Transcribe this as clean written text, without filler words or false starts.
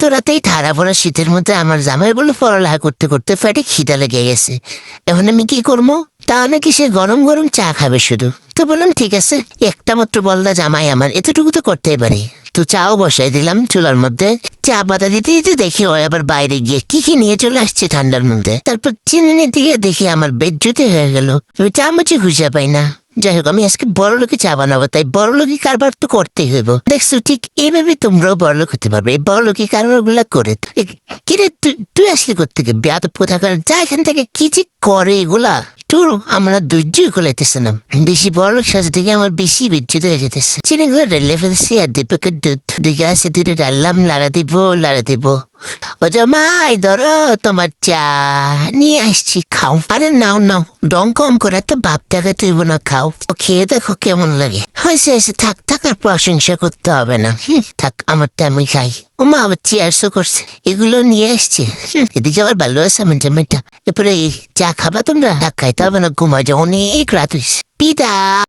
এত রাতেই ঠাড়া পড়া শীতের মধ্যে আমার জামাই বলে পড়ালেখা করতে করতে পেটে খিদা লেগে গেছে। এখন আমি কি করবো? তা নাকি সে গরম গরম চা খাবে শুধু। তো বললাম ঠিক আছে, একটা মাত্র বলদা জামাই আমার, এতটুকু তো করতেই পারি। তো চাও বসাই দিলাম চুলার মধ্যে। চা পাতা দিতে দিতে দেখি ও আবার বাইরে গিয়ে কি কি নিয়ে চলে আসছে ঠান্ডার মধ্যে। তারপর চিনি দিয়ে দেখি আমার বেজ্জুতি হয়ে গেল। চা মুচি খুঁজে পাই না। যাই হোক, আমি আজকে বড় লোকে চা বানাবো, তাই বড় লোকই কারবার তো করতেই হইব। দেখছো, ঠিক এইভাবে তোমরাও বড় লোক হতে পারবে, এই বড় লোকই কারবার গুলা করে। কিরে তুই আসলি করতে গিয়ে বেয়াদব কোথাকার, যা এখান থেকে কি যে করে এগুলা। তোর আমরা ধৈর্যই খোলাইতেছে না। বেশি বড় লোক সাজে থেকে আমার বেশি বিচ্ছুত হয়ে যেতেছে। চিনিগুলো রেলে ফেলছি আর 2 প্যাকেট দুধ দিকে আছে, দুটো ডাললাম, লাড়া দিব। ও জামাই ধরো তোমার চা নিয়ে আসছি, খাও। আরে নাও নাও, ডং কম করে তো ভাব টাকা তুইব না, খাও। ও খেয়ে দেখো কেমন লাগে। হয়েছে থাক থাক, আর প্রশংসা করতে হবে না। থাক, আমারটা আমি খাই। ও মা আবার চেয়ারসও করছে, এগুলো নিয়ে আসছে। এদিকে আবার ভালো আছে আমার জামাইটা। এরপরে চা খাবা তোমরা? থাক, খাইতে হবে না, ঘুমা যাও, অনেক রাত হয়েছে। পিতা।